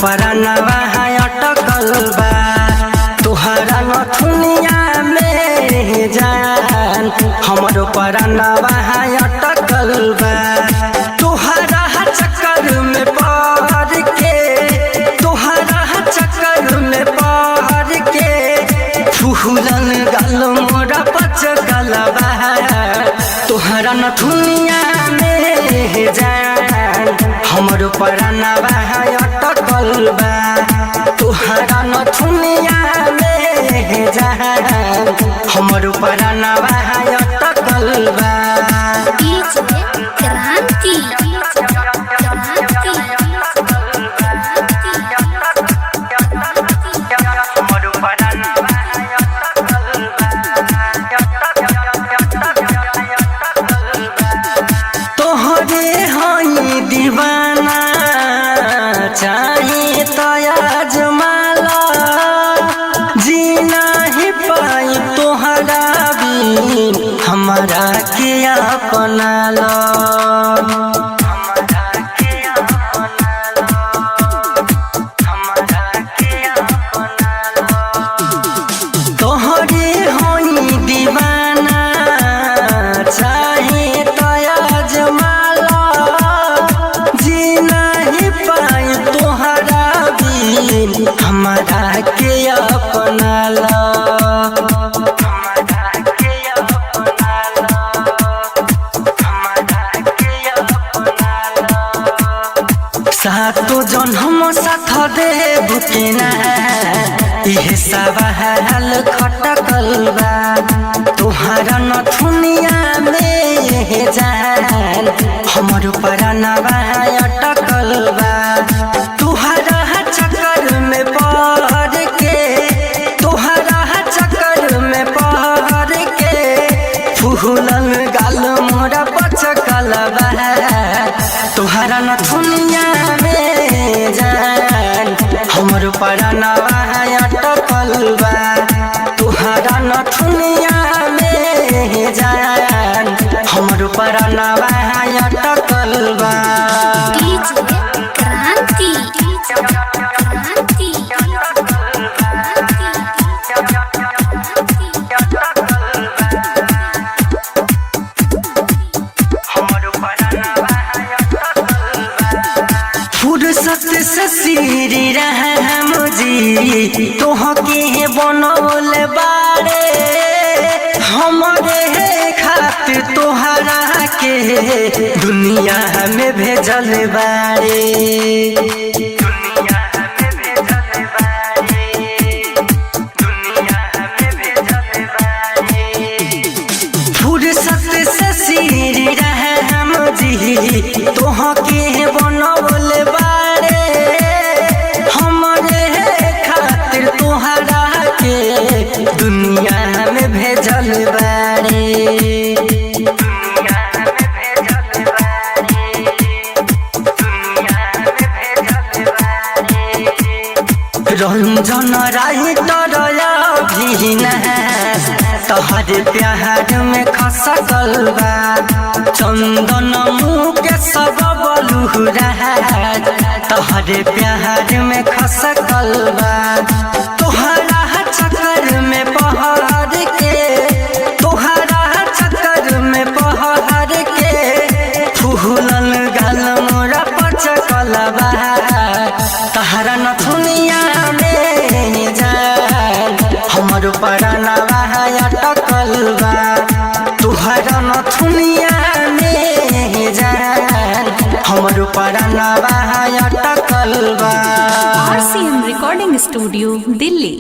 परानवा अटकल बा तोहरा नथुनिया में जान हमरो परानवा अटकल बा तोहरा चक्कर में पड़ के तोहरा चक्कर में पड़ के फूलन गल मोरा पचकल बा तोहरा नथुनिया में जान हमरो परानवा अटकल बा तोहरा नथुनिया में जान हमरो परानवा अटकल बा क्रांति तोहरे हई दीवाना चाहे तयाज माला जीना ही पाई तोहरा भी हमारा के अपना लो तोहरे हई दीवाना चाहे तयाज माला जीना ही पाई तोहरा भी हमारा के अपना लो सातो जन्म साथ देव के ना इहे सवाल खटकल बा तोहरा नथुनिया में जान हमरो परानवा अटकल बा तोहरा चक्कर में पड़ के तोहरा चक्कर में पड़ के फूलन गाल मोरा पचकल बा तोहरा नथुनिया में जान हमरो परानवा अटकल बा तोहरा नथुनिया में जान हमरो परानवा अटकल बा क्रांति फुर्सत से श्री रहम जी तोहके बनौल बारे हमरे खातिर तोहरा के दुनिया में भेजल बारे फुर्सत से श्री रहम जी तोहके बनौल बारे हमरे खातिर तोहरा के दुनिया में भेजल बारे रंजन राय तरया भी तोहरे प्यार में खसकल बा चंदन मुँह के सब बलुरा तोहरे प्यार में खसकल बा तोहरा चक्कर में पहाड़ के तोहरा चक्कर में पहाड़ के फूलन गाल मोरा पचकल बा तोहरा नथुनिया में जान हमरो परानवा अटकल बा तोहरा नथुनिया में जान हमरो परानवा अटकल बा। RCM recording studio Delhi.